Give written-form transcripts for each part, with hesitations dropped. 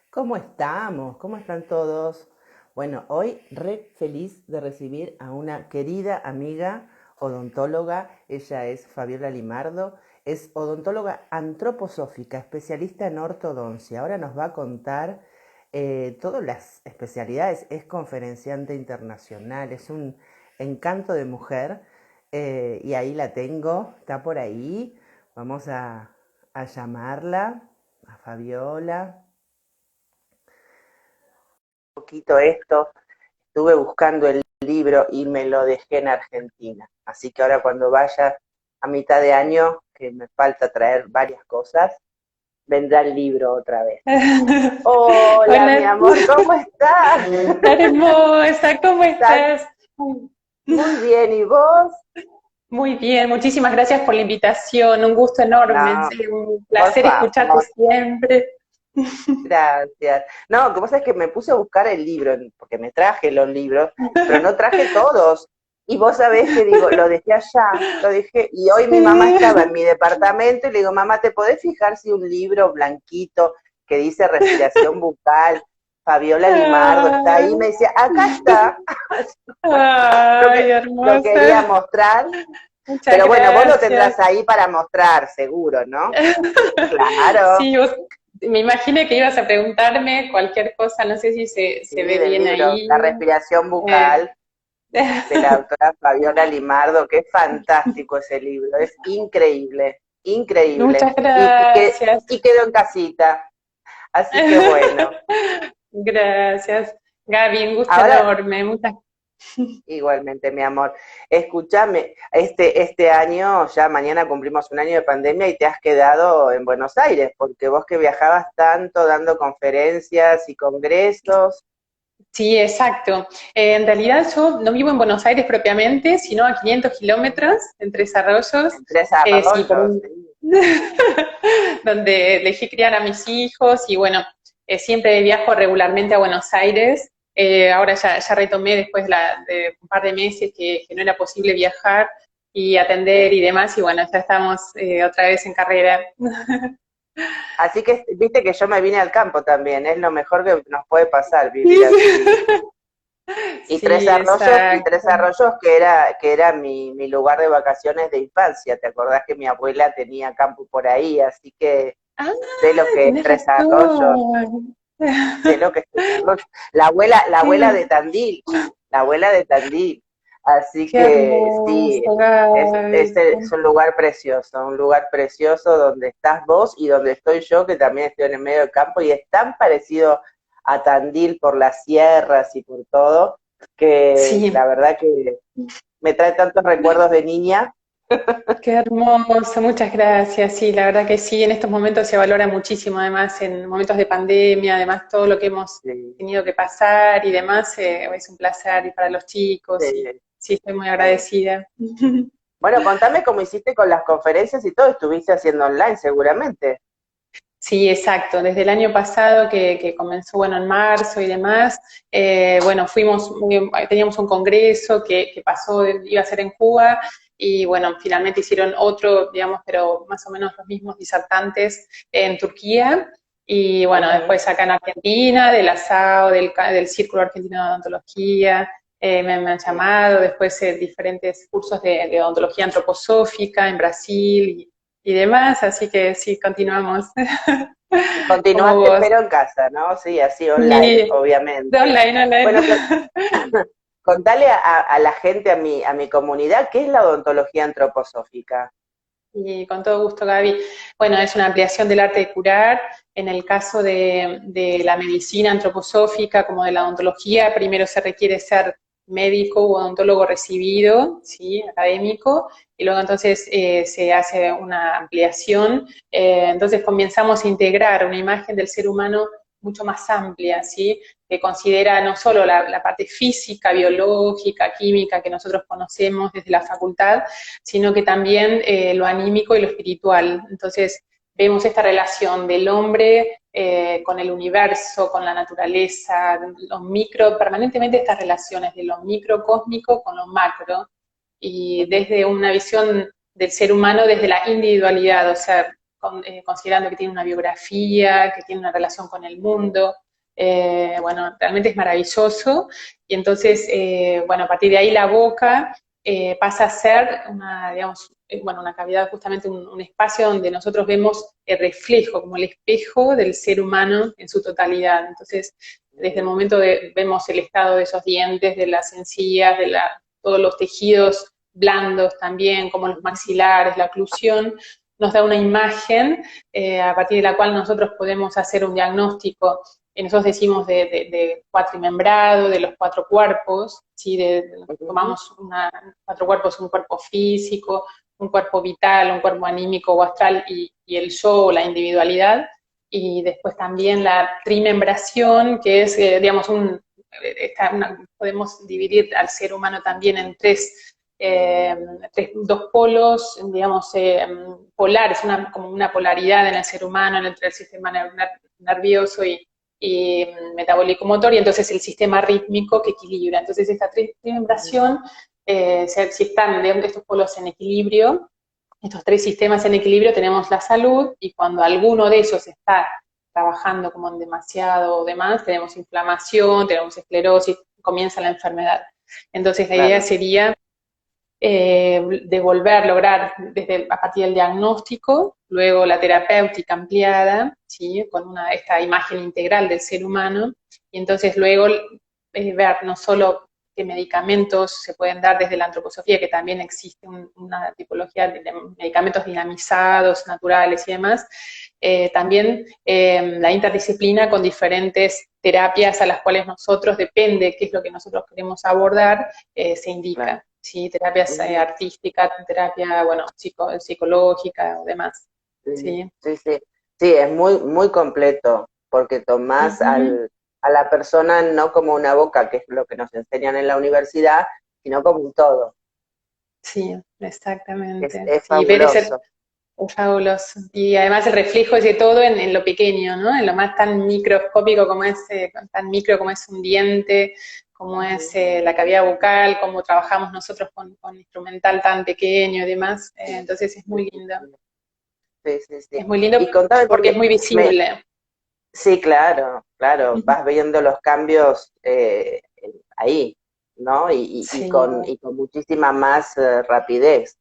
¿Cómo estamos? ¿Cómo están todos? Bueno, hoy re feliz de recibir a una querida amiga odontóloga. Ella es Fabiola Limardo, es odontóloga antroposófica, especialista en ortodoncia. Ahora nos va a contar todas las especialidades. Es conferenciante internacional, es un encanto de mujer y ahí la tengo, está por ahí. Vamos a llamarla, a Fabiola. Poquito esto, estuve buscando el libro y me lo dejé en Argentina. Así que ahora cuando vaya a mitad de año, que me falta traer varias cosas, vendrá el libro otra vez. Hola, mi Hola, amor, ¿cómo estás? hermosa, ¿cómo estás? Muy bien, ¿y vos? Muy bien, muchísimas gracias por la invitación, un gusto enorme, en No, serio, un por placer escucharte favor, siempre. gracias. No, que pasa es que me puse a buscar el libro, porque me traje los libros, pero no traje todos. Y vos sabés que digo, lo dejé allá, lo dejé, y hoy mi mamá estaba en Sí. mi departamento y le digo, mamá, ¿te podés fijar si un libro blanquito que dice respiración bucal, Fabiola Limardo, está ahí? Me decía, acá está. Lo Ay, que lo quería hermosa, mostrar, muchas pero bueno, vos lo gracias. tendrás ahí para mostrar, seguro, ¿no? Claro, Sí, me imaginé que ibas a preguntarme cualquier cosa, no sé si se sí, ve del bien libro, ahí. La respiración Eh, bucal de la doctora Fabiola Limardo, que es fantástico ese libro, es increíble, increíble. Muchas gracias. Y quedó en casita, así que bueno. Gracias, Gaby, un gusto Ahora, enorme. Muchas. igualmente, mi amor, escúchame, este año, ya mañana cumplimos un año de pandemia y te has quedado en Buenos Aires, porque vos que viajabas tanto dando conferencias y congresos, Sí, exacto. En realidad yo no vivo en Buenos Aires propiamente, sino a 500 kilómetros en Tres Arroyos. en Tres Sí, por Arroyos, un... sí, donde elegí criar a mis hijos y bueno, siempre viajo regularmente a Buenos Aires. Ahora ya retomé después de un par de meses que no era posible viajar y atender y demás y bueno, ya estamos otra vez en carrera. así que viste que yo me vine al campo también, es lo mejor que nos puede pasar vivir así. Sí, sí, Y Tres exacto. Arroyos que era mi lugar de vacaciones de infancia, ¿te acordás que mi abuela tenía campo por ahí? Así que Ah, sé lo que es tenés Tres Arroyos, razón. sé lo que es Tres Arroyos. La abuela de Qué, Tandil, la abuela de Tandil. Así qué que sí, hermoso, Gaby. es un lugar precioso donde estás vos y donde estoy yo, que también estoy en el medio del campo, y es tan parecido a Tandil por las sierras y por todo, que Sí, la verdad que me trae tantos recuerdos de niña. qué hermoso, muchas gracias. Sí, la verdad que sí, en estos momentos se valora muchísimo, además en momentos de pandemia, además todo lo que hemos Sí, tenido que pasar y demás, es un placer y para los chicos y sí, sí, estoy muy sí. agradecida. Bueno, contame cómo hiciste con las conferencias y todo, estuviste haciendo online seguramente. Sí, exacto. Desde el año pasado que comenzó, bueno, en marzo y demás, bueno, teníamos un congreso que pasó, iba a ser en Cuba, y bueno, finalmente hicieron otro, digamos, pero más o menos los mismos disertantes en Turquía. Y bueno, Ujú. después acá en Argentina, del ASAO, del Círculo Argentino de Odontología, me han Sí. llamado, después diferentes cursos de odontología antroposófica en Brasil y demás, así que sí, continuamos. Y Como continuaste, vos. pero en casa, ¿no? Sí, así online, Y de obviamente. online, online. Bueno, contale a la gente, a mi comunidad, ¿qué es la odontología antroposófica? Y con todo gusto, Gaby. Bueno, es una ampliación del arte de curar. En el caso de la medicina antroposófica, como de la odontología, primero se requiere ser médico o odontólogo recibido, ¿sí? Académico, y luego entonces se hace una ampliación. Entonces comenzamos a integrar una imagen del ser humano mucho más amplia, ¿sí? Que considera no solo la parte física, biológica, química que nosotros conocemos desde la facultad, sino que también lo anímico y lo espiritual. Entonces, vemos esta relación del hombre con el universo, con la naturaleza, los micro, permanentemente estas relaciones de lo microcósmico con lo macro, y desde una visión del ser humano desde la individualidad, o sea, considerando que tiene una biografía, que tiene una relación con el mundo. Bueno, realmente es maravilloso. Y entonces, bueno, a partir de ahí la boca pasa a ser una, digamos, bueno, una cavidad, justamente un espacio donde nosotros vemos el reflejo, como el espejo del ser humano en su totalidad. Entonces, desde el momento vemos el estado de esos dientes, de las encías, todos los tejidos blandos también, como los maxilares, la oclusión, nos da una imagen a partir de la cual nosotros podemos hacer un diagnóstico. Nosotros decimos de cuatrimembrado, de los 4 cuerpos, ¿sí? Tomamos 4 cuerpos, un cuerpo físico, un cuerpo vital, un cuerpo anímico o astral y el yo, la individualidad, y después también la trimembración, que es, digamos, podemos dividir al ser humano también en dos polos, digamos, polares, como una polaridad en el ser humano entre el sistema nervioso y metabólico motor, y entonces el sistema rítmico que equilibra. Entonces esta trimembración, si están estos polos en equilibrio, estos 3 sistemas en equilibrio, tenemos la salud, y cuando alguno de esos está trabajando como en demasiado o demás, tenemos inflamación, tenemos esclerosis, comienza la enfermedad. Entonces la idea sería lograr a partir del diagnóstico, luego la terapéutica ampliada, ¿sí? Con esta imagen integral del ser humano, y entonces luego ver no solo qué medicamentos se pueden dar desde la antroposofía, que también existe una tipología de medicamentos dinamizados, naturales y demás, también la interdisciplina con diferentes terapias a las cuales nosotros, depende qué es lo que nosotros queremos abordar, se indica. Claro. ¿Sí? Terapias artísticas, terapia, bueno, psicológica o demás. Sí, sí, sí. Sí, es muy, muy completo, porque tomás a la persona no como una boca, que es lo que nos enseñan en la universidad, sino como un todo. Sí, exactamente. Es sí, fabuloso. Es fabuloso. Y además el reflejo es de todo en lo pequeño, ¿no? En lo más tan microscópico como es, tan micro como es un diente, como es la cavidad bucal, como trabajamos nosotros con instrumental tan pequeño y demás. Entonces es muy lindo. Sí, sí, sí. Es muy lindo y contame, porque es muy visible. Sí, claro, claro. Vas viendo los cambios ahí, ¿no? Sí. Y con muchísima más rapidez,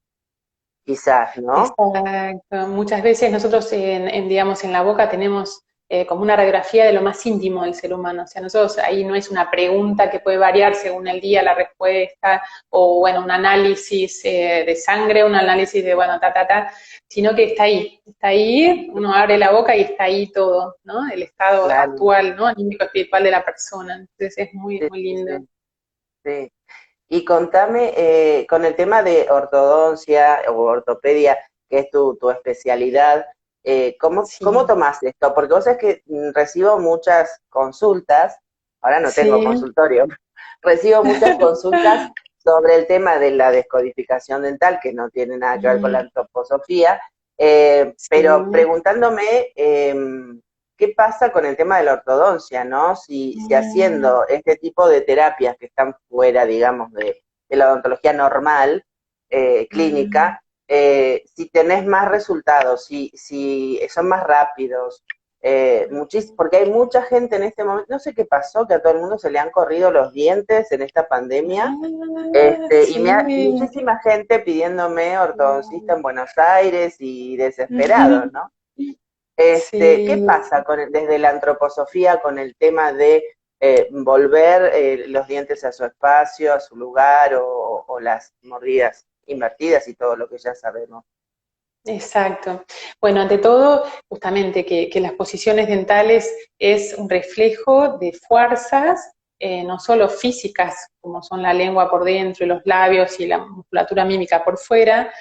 quizás, ¿no? Exacto. Muchas veces nosotros, digamos, en la boca tenemos como una radiografía de lo más íntimo del ser humano. O sea, nosotros ahí no es una pregunta que puede variar según el día la respuesta, o bueno, un análisis de sangre, un análisis de, bueno, sino que está ahí, uno abre la boca y está ahí todo, ¿no? El estado actual, ¿no? Anímico espiritual de la persona. Entonces es muy, muy lindo. Sí. Y contame, con el tema de ortodoncia o ortopedia, que es tu especialidad, ¿cómo tomás esto? Porque vos sabés que recibo muchas consultas, ahora no tengo consultorio, recibo muchas consultas sobre el tema de la descodificación dental, que no tiene nada que ver con la antroposofía, pero preguntándome qué pasa con el tema de la ortodoncia, ¿no? Si haciendo este tipo de terapias que están fuera, digamos, de la odontología normal, clínica, si tenés más resultados, si son más rápidos, porque hay mucha gente en este momento, no sé qué pasó, que a todo el mundo se le han corrido los dientes en esta pandemia, y muchísima gente pidiéndome ortodoncista en Buenos Aires y desesperado, ¿no? ¿Qué pasa desde la antroposofía con el tema de volver los dientes a su espacio, a su lugar, o las mordidas invertidas y todo lo que ya sabemos? Exacto. Bueno, ante todo, justamente que las posiciones dentales es un reflejo de fuerzas, no solo físicas, como son la lengua por dentro y los labios y la musculatura mímica por fuera,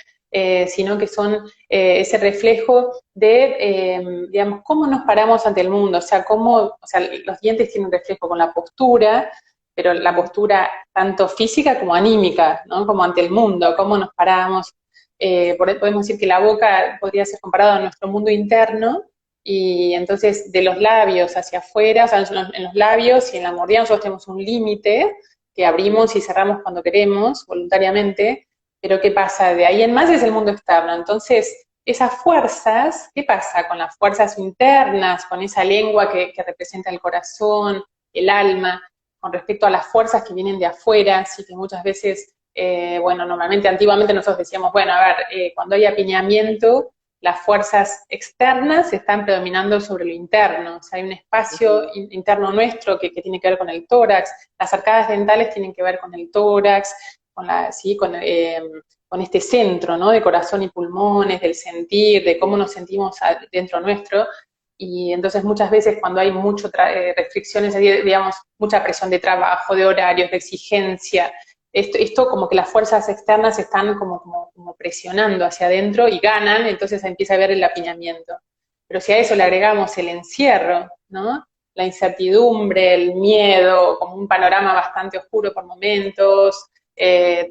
sino que son ese reflejo de, digamos, cómo nos paramos ante el mundo, o sea, los dientes tienen un reflejo con la postura, pero la postura tanto física como anímica, ¿no? Como ante el mundo, cómo nos paramos. Podemos decir que la boca podría ser comparada a nuestro mundo interno, y entonces de los labios hacia afuera, o sea, en los labios y en la mordida nosotros tenemos un límite que abrimos y cerramos cuando queremos, voluntariamente, pero ¿qué pasa? De ahí en más es el mundo externo. Entonces, esas fuerzas, ¿qué pasa con las fuerzas internas, con esa lengua que representa el corazón, el alma, con respecto a las fuerzas que vienen de afuera, sí que muchas veces, bueno, normalmente, antiguamente nosotros decíamos, bueno, a ver, cuando hay apiñamiento, las fuerzas externas están predominando sobre lo interno, o sea, hay un espacio interno nuestro que tiene que ver con el tórax, las arcadas dentales tienen que ver con el tórax, ¿sí? Con este centro, ¿no? De corazón y pulmones, del sentir, de cómo nos sentimos dentro nuestro, y entonces muchas veces cuando hay muchas restricciones, digamos, mucha presión de trabajo, de horarios, de exigencia, esto como que las fuerzas externas están como presionando hacia adentro y ganan, entonces empieza a haber el apiñamiento. Pero si a eso le agregamos el encierro, ¿no? La incertidumbre, el miedo, como un panorama bastante oscuro por momentos,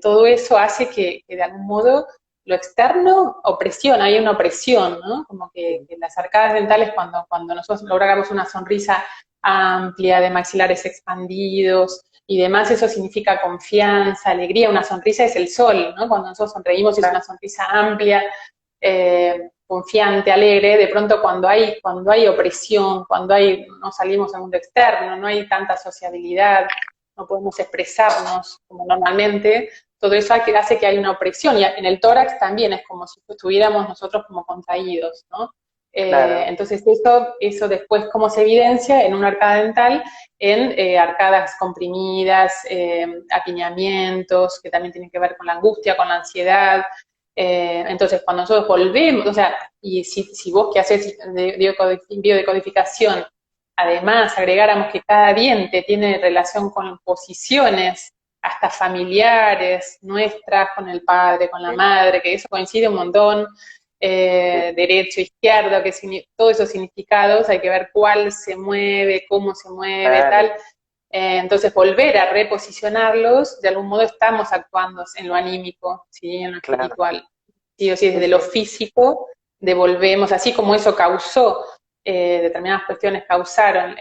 todo eso hace que de algún modo lo externo opresiona, hay una opresión, ¿no? Como que las arcadas dentales, cuando nosotros logramos una sonrisa amplia, de maxilares expandidos y demás, eso significa confianza, alegría. Una sonrisa es el sol, ¿no? Cuando nosotros sonreímos es una sonrisa amplia, confiante, alegre. De pronto cuando hay opresión, no salimos al mundo externo, no hay tanta sociabilidad, no podemos expresarnos como normalmente, todo eso hace que haya una opresión, y en el tórax también es como si estuviéramos nosotros como contraídos, ¿no? Claro. Entonces eso después cómo se evidencia en una arcada dental, en arcadas comprimidas, apiñamientos, que también tienen que ver con la angustia, con la ansiedad. Entonces cuando nosotros volvemos, o sea, y si vos que haces biodecodificación, además agregáramos que cada diente tiene relación con posiciones, hasta familiares, nuestras, con el padre, con la madre, que eso coincide un montón, derecho, izquierdo, todos esos significados, hay que ver cuál se mueve, cómo se mueve, tal. Entonces volver a reposicionarlos, de algún modo estamos actuando en lo anímico, ¿sí? En lo espiritual. Sí o sí, desde lo físico devolvemos, así como eso causó, determinadas cuestiones causaron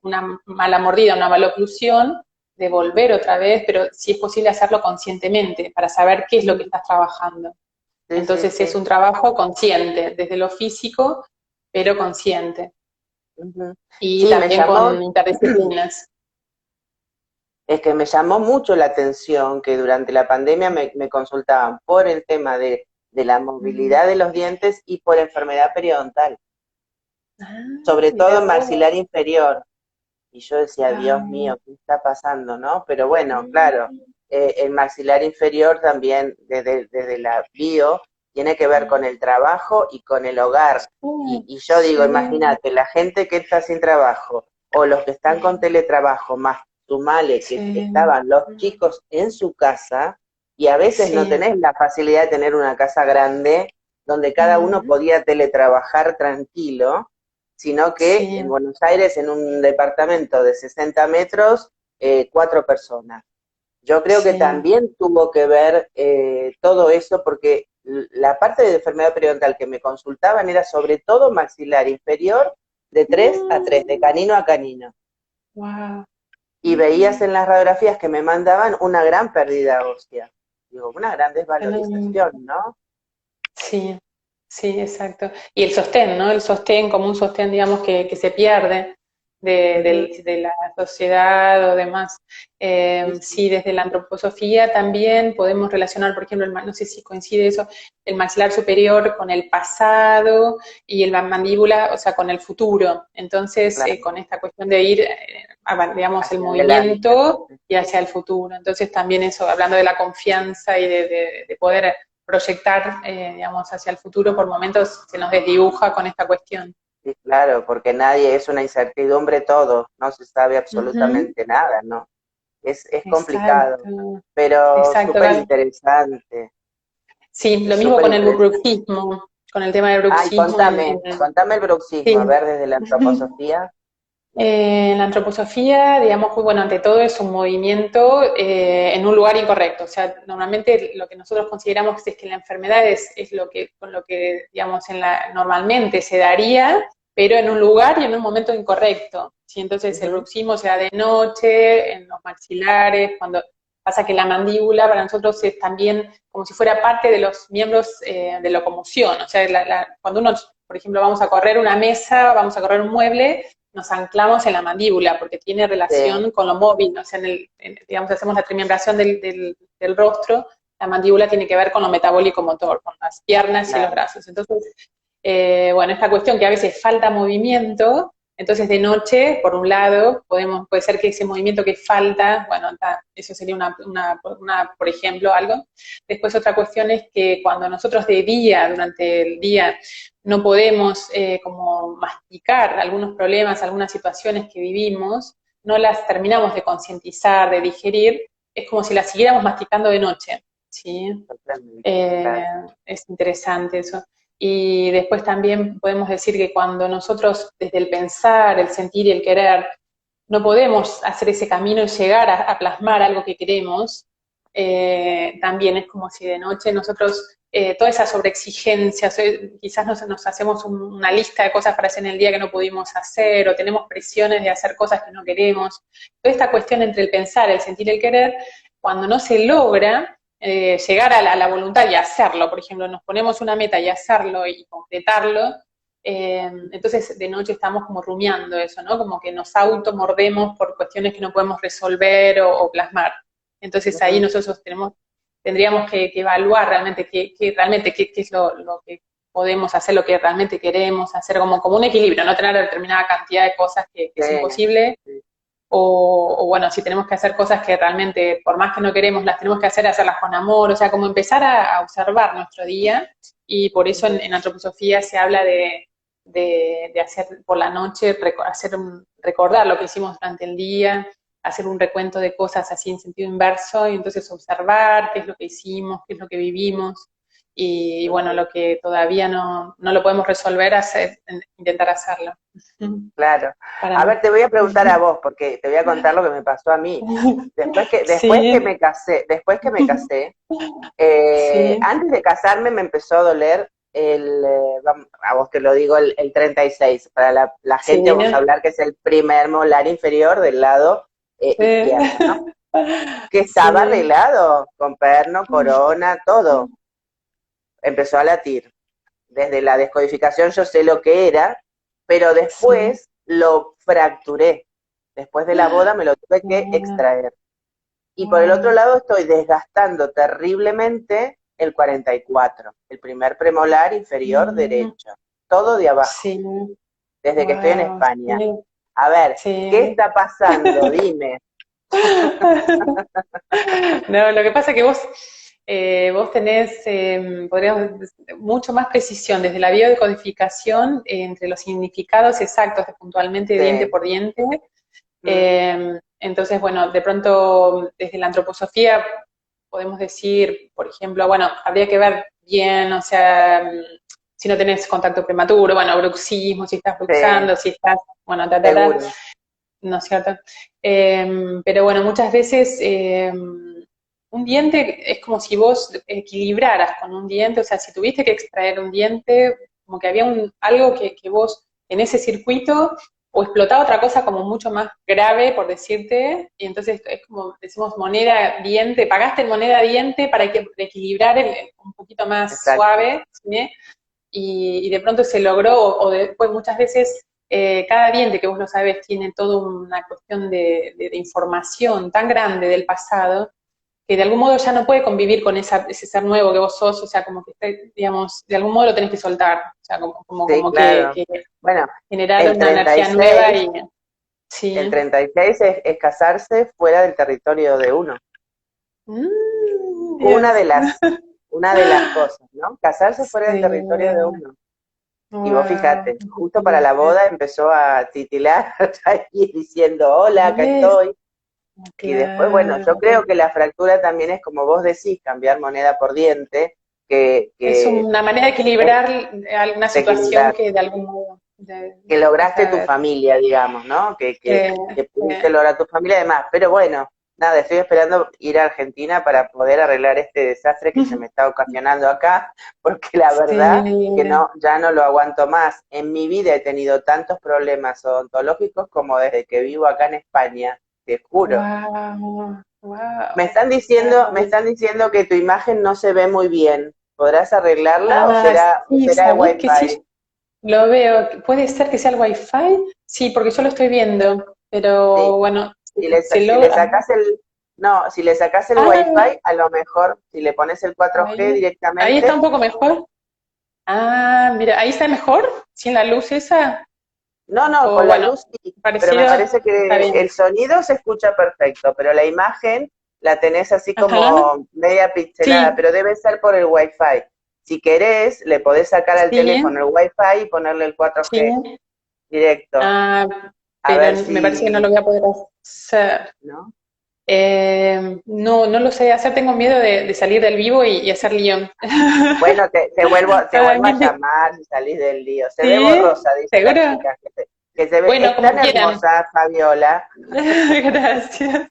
una mala mordida, una mala oclusión, devolver otra vez, pero si es posible hacerlo conscientemente, para saber qué es lo que estás trabajando. Entonces es un trabajo consciente, desde lo físico, pero consciente. Y también con interdisciplinas. Es que me llamó mucho la atención que durante la pandemia me consultaban por el tema de la movilidad de los dientes y por enfermedad periodontal, sobre todo maxilar inferior. Y yo decía, Dios mío, ¿qué está pasando, no? Pero bueno, claro, el maxilar inferior también, desde la bio, tiene que ver con el trabajo y con el hogar. Y yo digo, imagínate, la gente que está sin trabajo, o los que están con teletrabajo, más sumale que estaban los chicos en su casa, y a veces no tenés la facilidad de tener una casa grande, donde cada uno podía teletrabajar tranquilo, sino que en Buenos Aires, en un departamento de 60 metros, 4 personas. Yo creo que también tuvo que ver todo eso, porque la parte de enfermedad periodontal que me consultaban era sobre todo maxilar inferior de 3 a 3, de canino a canino. Wow. Y veías en las radiografías que me mandaban una gran pérdida ósea. Digo, una gran desvalorización, ¿no? Sí, sí, exacto. Y el sostén, ¿no? El sostén como un sostén, digamos, que se pierde de la sociedad o demás. Sí, desde la antroposofía también podemos relacionar, por ejemplo, no sé si coincide eso, el maxilar superior con el pasado y la mandíbula, o sea, con el futuro. Entonces, con esta cuestión de ir, digamos, el movimiento y hacia el futuro. Entonces, también eso, hablando de la confianza y de poder proyectar, digamos, hacia el futuro, por momentos se nos desdibuja con esta cuestión. Sí, claro, porque nadie, es una incertidumbre todo, no se sabe absolutamente nada, ¿no? Es complicado, pero súper interesante. Sí, lo mismo con el bruxismo, con el tema del bruxismo. Ay, contame el bruxismo, a ver, desde la antroposofía. La antroposofía, digamos, bueno, ante todo es un movimiento en un lugar incorrecto. O sea, normalmente lo que nosotros consideramos es que la enfermedad es con lo que, digamos, normalmente se daría, pero en un lugar y en un momento incorrecto. ¿Sí? Entonces el bruxismo se da de noche, en los maxilares, cuando Pasa que la mandíbula para nosotros es también como si fuera parte de los miembros de locomoción. O sea, cuando uno, por ejemplo, vamos a correr una mesa, vamos a correr un mueble, nos anclamos en la mandíbula porque tiene Sí, relación con lo móvil. O sea, digamos, hacemos la trimembración del rostro, la mandíbula tiene que ver con lo metabólico motor, con las piernas y los claro. brazos. Entonces, bueno, esta cuestión que a veces falta movimiento, entonces de noche, por un lado, puede ser que ese movimiento que falta, bueno, eso sería por ejemplo, algo. Después otra cuestión es que cuando nosotros de día, durante el día, no podemos como masticar algunos problemas, algunas situaciones que vivimos, no las terminamos de concientizar, de digerir, es como si las siguiéramos masticando de noche, ¿sí? Totalmente, Eh, claro. es interesante eso. Y después también podemos decir que cuando nosotros desde el pensar, el sentir y el querer no podemos hacer ese camino y llegar a plasmar algo que queremos, también es como si de noche nosotros, toda esa sobreexigencia, quizás nos hacemos una lista de cosas para hacer en el día que no pudimos hacer, o tenemos presiones de hacer cosas que no queremos. Toda esta cuestión entre el pensar, el sentir y el querer, cuando no se logra, llegar a la voluntad y hacerlo, por ejemplo, nos ponemos una meta y hacerlo y concretarlo, entonces de noche estamos como rumiando eso, ¿no? Como que nos automordemos por cuestiones que no podemos resolver o plasmar. Entonces ahí Ujú. nosotros tendríamos que evaluar realmente qué es lo que podemos hacer, lo que realmente queremos hacer, como un equilibrio, no tener determinada cantidad de cosas que Sí, es imposible, sí, o bueno, si tenemos que hacer cosas que realmente, por más que no queremos, las tenemos que hacer, hacerlas con amor, o sea, como empezar a observar nuestro día, y por eso ujú, en antroposofía se habla de hacer por la noche, recordar lo que hicimos durante el día, hacer un recuento de cosas así en sentido inverso, y entonces observar qué es lo que hicimos, qué es lo que vivimos, y bueno, ujú. lo que todavía no lo podemos resolver, intentar hacerlo. Claro. Para A mí. ver, te voy a preguntar a vos, porque te voy a contar lo que me pasó a mí. Después que Sí, me casé, sí, antes de casarme me empezó a doler a vos te lo digo, el 36. Para la sí, gente vamos a hablar que es el primer molar inferior del lado izquierdo, ¿no? sí, Que estaba sí. arreglado, con perno, corona, todo. Empezó a latir. Desde la descodificación yo sé lo que era, pero Sí. después lo fracturé. Después de la boda me lo tuve que Ah, extraer. Y por el otro wow. lado estoy desgastando terriblemente el 44, el primer premolar inferior Mm, derecho, todo de abajo, sí, desde que estoy en wow, España. sí, A ver, ¿qué sí. está pasando? Dime. No, lo que pasa es que vos tenés, podríamos decir, mucho más precisión desde la biodecodificación entre los significados exactos de puntualmente diente Sí. por diente. Mm, Entonces, bueno, de pronto desde la antroposofía podemos decir, por ejemplo, bueno, habría que ver bien, o sea, si no tenés contacto prematuro, bueno, bruxismo, si estás sí, bruxando, si estás, bueno, seguro. ¿no es cierto? Pero bueno, muchas veces un diente es como si vos equilibraras con un diente, o sea, si tuviste que extraer un diente, como que había algo que vos en ese circuito o explotaba otra cosa como mucho más grave, por decirte, y entonces es como decimos moneda diente, pagaste en moneda diente para equilibrar un poquito más Exacto. suave, ¿sí? Y de pronto se logró, o después muchas veces cada diente que vos lo sabes tiene toda una cuestión de información tan grande del pasado que de algún modo ya no puede convivir con ese ser nuevo que vos sos, o sea, como que, digamos, de algún modo lo tenés que soltar, o sea, Sí, como claro. que Bueno, generar el una energía nueva 36, y el sí. 36 es casarse fuera del territorio de uno. Una Dios. de las, una de las cosas, ¿no? Casarse fuera del Sí, territorio de uno. Y vos wow, fíjate, justo para la increíble. boda empezó a titilar ahí diciendo, hola, acá ¿Ves? estoy. Y después, bueno, yo Claro. creo que la fractura también es como vos decís, cambiar moneda por diente, Es que una manera de es equilibrar alguna de situación equilibrar, que de algún modo, que lograste tu esa, familia, digamos, ¿no? eh, Que pudiste eh, lograr tu familia y demás. Pero bueno, nada, estoy esperando ir a Argentina para poder arreglar este desastre que se me está ocasionando acá, porque la verdad que sí, no, ya no lo aguanto más. En mi vida he tenido tantos problemas odontológicos como desde que vivo acá en España, te juro. wow. Wow. Me están diciendo que tu imagen no se ve muy bien. ¿Podrás arreglarla Ah, o sí, será el ¿sabés que sí? Wi-Fi? Lo veo. ¿Puede ser que sea el Wi-Fi? Sí, porque yo lo estoy viendo. Pero Sí. bueno, Si se si le logra. sacas no, si le sacas el Ah, Wi-Fi, a lo mejor, si le pones el ahí. 4G Ahí está un directamente, poco mejor. Ah, mira, ahí está mejor, sin la luz esa. no, no, O con la bueno, luz sí, pero me parecido. parece Está que bien. el sonido se escucha perfecto, pero la imagen la tenés así Ajá. como media pixelada, Sí, pero debe ser por el Wi-Fi. Si querés, le podés sacar al teléfono sí, el Wi-Fi y ponerle el sí. 4G directo, Ah, a pero ver me parece que no lo si, voy a poder hacer. ¿no? No, no lo sé hacer, tengo miedo de salir del vivo y hacer lío. Bueno, te Ay, vuelvo a llamar y salís del lío. Se ve sí, borrosa, dice la ¿seguro? chica, que se ve, Bueno, es tan como quieran. hermosa, Fabiola. Gracias,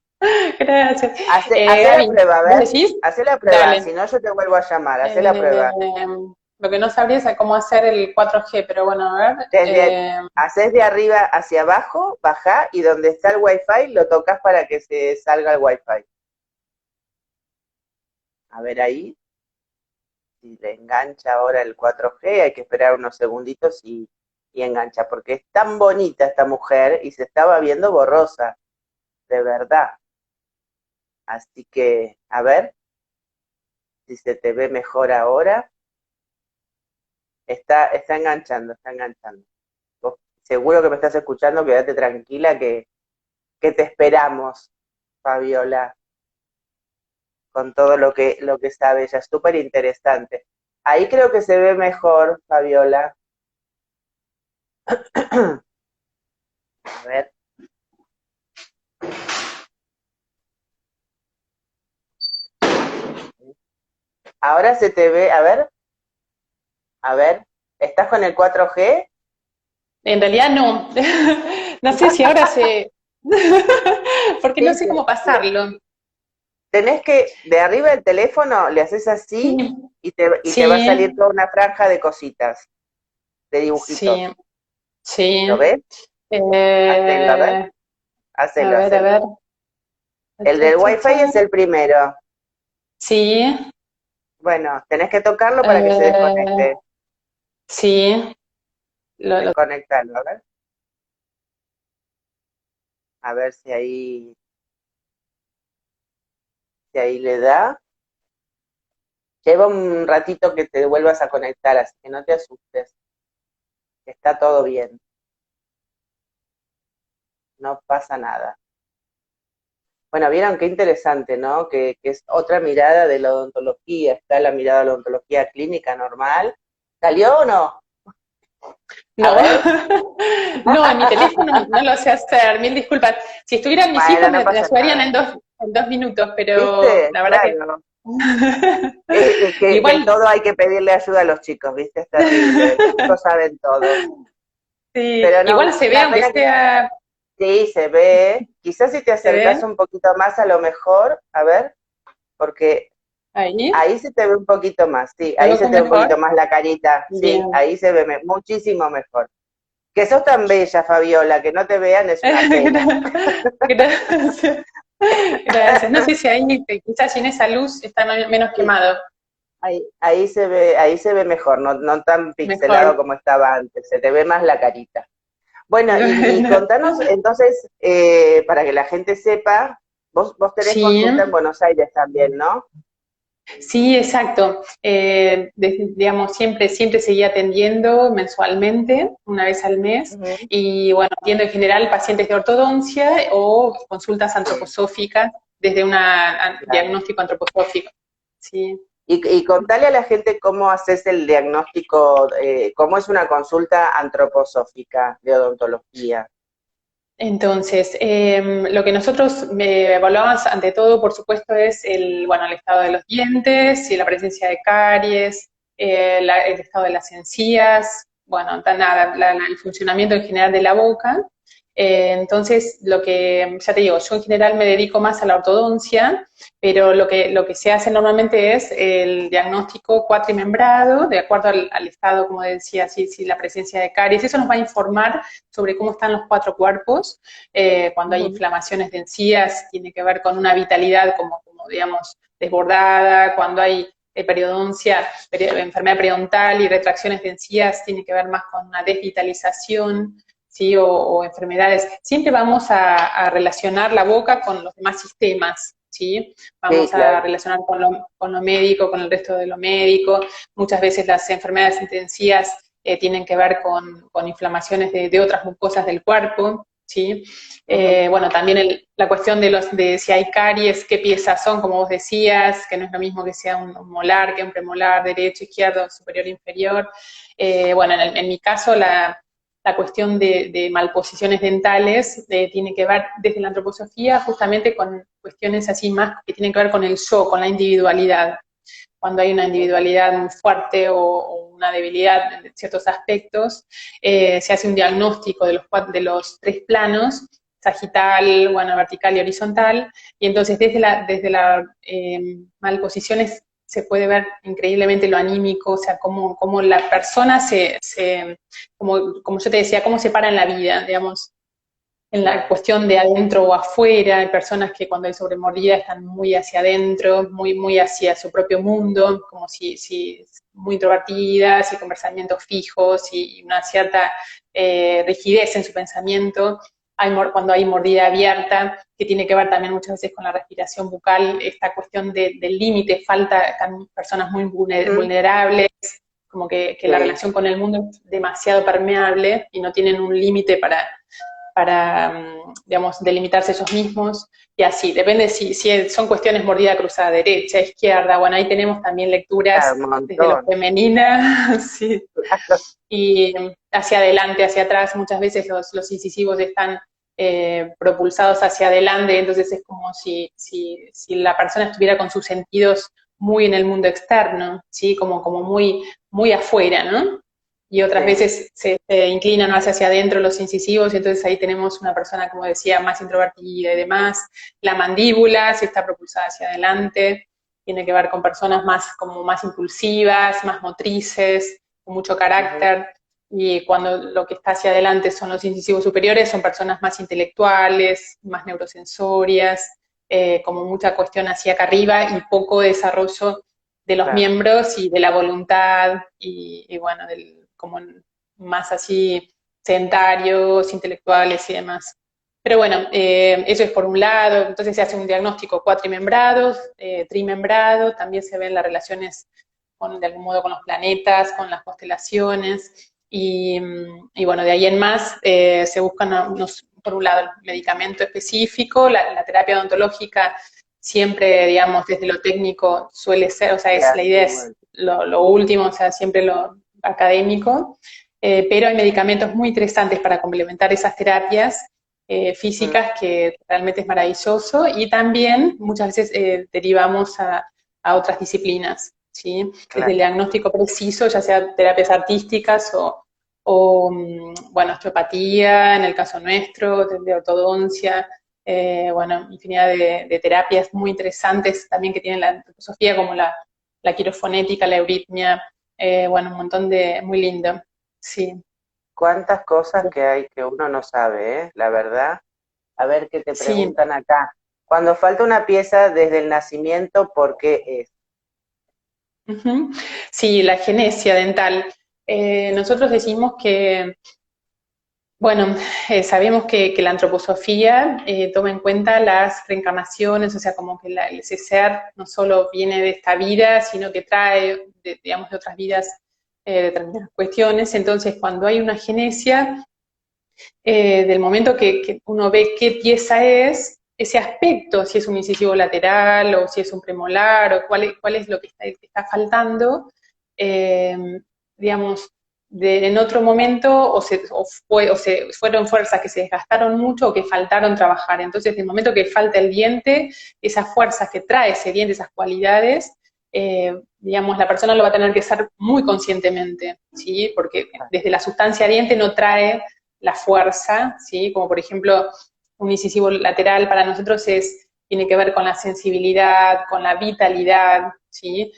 gracias. Hace la Gaby, prueba, a ¿vos ver, decís? hace la prueba, Dale. si no yo te vuelvo a llamar, hace la Eh, prueba. lo que no sabría es cómo hacer el 4G, pero bueno, a ver. Haces de arriba hacia abajo, bajá y donde está el Wi-Fi lo tocas para que se salga el Wi-Fi. A ver ahí, si le engancha ahora el 4G, hay que esperar unos segunditos y engancha, porque es tan bonita esta mujer y se estaba viendo borrosa, de verdad. Así que, a ver si se te ve mejor ahora. Está enganchando, está enganchando. Vos seguro que me estás escuchando, quédate tranquila que te esperamos, Fabiola, con todo lo que sabe ella. Es súper interesante. Ahí creo que se ve mejor, Fabiola. A ver, ahora se te ve, a ver, ¿estás con el 4G? En realidad no. No sé si ahora se... Porque no Sí, sé cómo pasarlo. tenés que, de arriba del teléfono, le haces Sí, así y te va a salir sí, toda una franja de cositas, de sí, dibujitos. ¿Lo sí. ves? Hacelo, Eh, hacelo, a hacelo. ver. El Cha, del cha, Wi-Fi cha. es el primero. Sí, Bueno, tenés que tocarlo para que se eh, desconecte. sí. Desconectarlo, a ver si ahí le da. Lleva un ratito que te vuelvas a conectar, así que no te asustes. Está todo bien, no pasa nada. Bueno, vieron qué interesante, ¿no? Que es otra mirada de la odontología. Está la mirada de la odontología clínica normal. ¿Salió o no? A No, ver. no, en mi teléfono no lo sé hacer, mil disculpas. Si estuvieran mis hijos Bueno, no me pasa ayudarían nada. en 2 minutos, pero ¿Viste? la verdad que Claro. Que igual, todo hay que pedirle ayuda a los chicos, ¿viste? Es terrible. Los chicos saben todo. sí, Pero no, igual se ve, una aunque pena que sea, sí se ve. Quizás si te se acercas ve un poquito más a lo mejor, a ver, porque ahí, ahí se te ve un poquito más, sí, me ahí veo se con te ve un poquito mejor. más la carita, sí, Bien. ahí se ve muchísimo mejor. Que sos tan bella, Fabiola, que no te vean es una pena. Gracias. Gracias. No sé si ahí quizás sin esa luz está menos Sí, quemado. ahí se ve mejor, no, no tan pixelado Mejor. como estaba antes, se te ve más la carita. Bueno, y Bueno. contanos entonces, para que la gente sepa, vos tenés Sí, consulta en Buenos Aires también, ¿no? sí, exacto. Digamos, siempre seguí atendiendo mensualmente, una vez al mes, Ujú. y bueno, atiendo en general pacientes de ortodoncia o consultas Sí, antroposóficas desde un claro. diagnóstico antroposófico. Sí. Y contale a la gente cómo haces el diagnóstico, cómo es una consulta antroposófica de odontología. Entonces, lo que nosotros evaluamos ante todo, por supuesto, es el estado de los dientes, y la presencia de caries, el estado de las encías, bueno, nada, el funcionamiento en general de la boca. Entonces, lo que, ya te digo, yo en general me dedico más a la ortodoncia, pero lo que se hace normalmente es el diagnóstico cuatrimembrado, de acuerdo al estado, como decía, si la presencia de caries. Eso nos va a informar sobre cómo están los 4 cuerpos. Cuando hay inflamaciones de encías, tiene que ver con una vitalidad como digamos, desbordada. Cuando hay periodoncia, enfermedad periodontal y retracciones de encías, tiene que ver más con una desvitalización, ¿sí? O enfermedades. Siempre vamos a relacionar la boca con los demás sistemas, ¿sí? Vamos a relacionar con lo médico, con el resto de lo médico. Muchas veces las enfermedades de encías tienen que ver con inflamaciones de otras mucosas del cuerpo, ¿sí? Bueno, también la cuestión de si hay caries, qué piezas son, como vos decías, que no es lo mismo que sea un molar que un premolar, derecho, izquierdo, superior, inferior. Bueno, en mi caso, la cuestión de malposiciones dentales tiene que ver desde la antroposofía justamente con cuestiones así más que tienen que ver con el yo, con la individualidad. Cuando hay una individualidad muy fuerte o una debilidad en ciertos aspectos, se hace un diagnóstico de los 3 planos, sagital, bueno, vertical y horizontal, y entonces desde la malposiciones se puede ver increíblemente lo anímico, o sea, cómo la persona como yo te decía, cómo se para en la vida, digamos, en la cuestión de adentro o afuera. Hay personas que cuando hay sobremordida están muy hacia adentro, muy hacia su propio mundo, como si muy introvertidas y con pensamientos fijos y una cierta rigidez en su pensamiento. Cuando hay mordida abierta, que tiene que ver también muchas veces con la respiración bucal, esta cuestión del límite, falta personas muy vulnerables, como que la relación con el mundo es demasiado permeable y no tienen un límite para, digamos, delimitarse ellos mismos, y así, depende si son cuestiones mordida cruzada, derecha, izquierda. Bueno, ahí tenemos también lecturas desde lo femenina, sí, y hacia adelante, hacia atrás. Muchas veces los incisivos están propulsados hacia adelante, entonces es como si la persona estuviera con sus sentidos muy en el mundo externo, ¿sí? Como muy afuera, ¿no? Y otras veces se inclinan más hacia adentro los incisivos, y entonces ahí tenemos una persona, como decía, más introvertida y demás. La mandíbula sí está propulsada hacia adelante, tiene que ver con personas como más impulsivas, más motrices, con mucho carácter. Y cuando lo que está hacia adelante son los incisivos superiores, son personas más intelectuales, más neurosensorias, como mucha cuestión hacia acá arriba y poco desarrollo de los miembros y de la voluntad y bueno, como más así sedentarios, intelectuales y demás. Pero bueno, eso es por un lado. Entonces se hace un diagnóstico cuatrimembrado, trimembrado, también se ven las relaciones de algún modo con los planetas, con las constelaciones, y bueno, de ahí en más se buscan por un lado el medicamento específico, la terapia odontológica siempre, digamos, desde lo técnico suele ser, o sea, la idea es lo último, o sea, siempre lo académico, pero hay medicamentos muy interesantes para complementar esas terapias físicas, que realmente es maravilloso, y también muchas veces derivamos a otras disciplinas, ¿sí? Desde el diagnóstico preciso, ya sea terapias artísticas bueno, osteopatía, en el caso nuestro, de ortodoncia, bueno, infinidad de terapias muy interesantes también que tiene la antroposofía, como la quirofonética, la euritmia, bueno, un montón muy lindo, sí. Cuántas cosas que hay que uno no sabe, ¿eh? La verdad. A ver qué te preguntan acá. Cuando falta una pieza desde el nacimiento, ¿por qué es? Sí, la genesia dental. Nosotros decimos que, bueno, sabemos que la antroposofía toma en cuenta las reencarnaciones, o sea, como que ese ser no solo viene de esta vida, sino que trae, digamos, de otras vidas determinadas cuestiones. Entonces, cuando hay una genesia, del momento que uno ve qué pieza es, ese aspecto, si es un incisivo lateral o si es un premolar o cuál es lo que está faltando, digamos, en otro momento fueron fuerzas que se desgastaron mucho o que faltaron trabajar. Entonces, del momento que falta el diente, esas fuerzas que trae ese diente, esas cualidades, digamos, la persona lo va a tener que hacer muy conscientemente, ¿sí? Porque desde la sustancia diente no trae la fuerza, ¿sí? Como por ejemplo, un incisivo lateral para nosotros tiene que ver con la sensibilidad, con la vitalidad, ¿sí?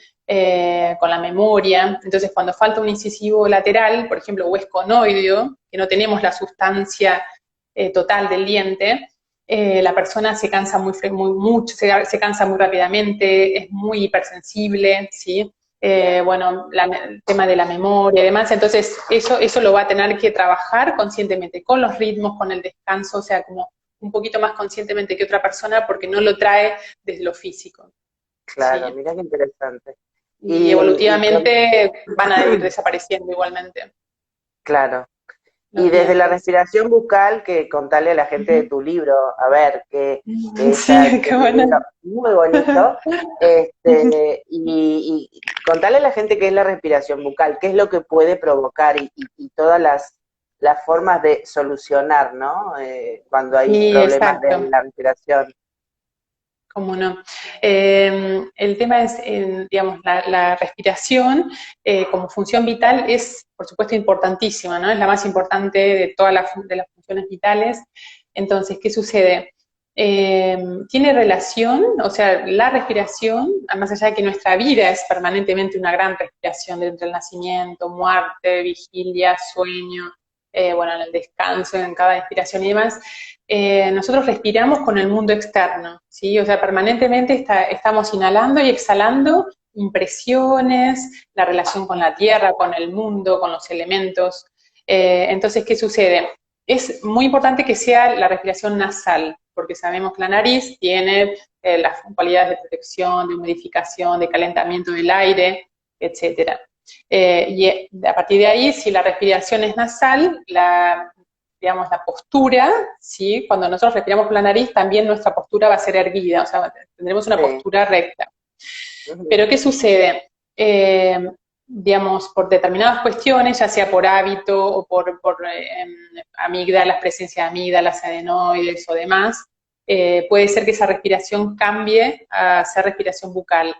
Con la memoria. Entonces, cuando falta un incisivo lateral, por ejemplo, o esconoideo, que no tenemos la sustancia total del diente, la persona se cansa mucho, se cansa muy rápidamente, es muy hipersensible, ¿sí? Bueno, el tema de la memoria y demás, entonces eso lo va a tener que trabajar conscientemente, con los ritmos, con el descanso, o sea, como un poquito más conscientemente que otra persona porque no lo trae desde lo físico. Claro, ¿Sí? mira qué interesante. Y evolutivamente van a ir desapareciendo igualmente. Claro. Y Los desde la dientes. respiración bucal, que contarle a la gente de tu libro, a ver, que Sí, qué es un bueno. libro muy bonito, y contarle a la gente qué es la respiración bucal, qué es lo que puede provocar y todas las formas de solucionar, ¿no? Cuando hay Sí, problemas de exacto. la respiración. ¿Cómo no? El tema es, digamos, la respiración como función vital es, por supuesto, importantísima, ¿no? Es la más importante de todas de las funciones vitales. Entonces, ¿qué sucede? Tiene relación, o sea, la respiración, más allá de que nuestra vida es permanentemente una gran respiración entre el nacimiento, muerte, vigilia, sueño, bueno, en el descanso, en cada inspiración y demás, nosotros respiramos con el mundo externo, ¿sí? O sea, permanentemente estamos inhalando y exhalando impresiones, la relación con la tierra, con el mundo, con los elementos. Entonces, ¿qué sucede? Es muy importante que sea la respiración nasal, porque sabemos que la nariz tiene las cualidades de protección, de humidificación, de calentamiento del aire, etcétera. Y a partir de ahí, si la respiración es nasal, digamos, la postura, ¿sí? Cuando nosotros respiramos por la nariz, también nuestra postura va a ser erguida, o sea, tendremos una Sí. postura recta. Ujú. Pero ¿qué sucede? Digamos, por determinadas cuestiones, ya sea por hábito o por amígdalas, presencia de amígdalas, adenoides o demás, puede ser que esa respiración cambie a ser respiración bucal.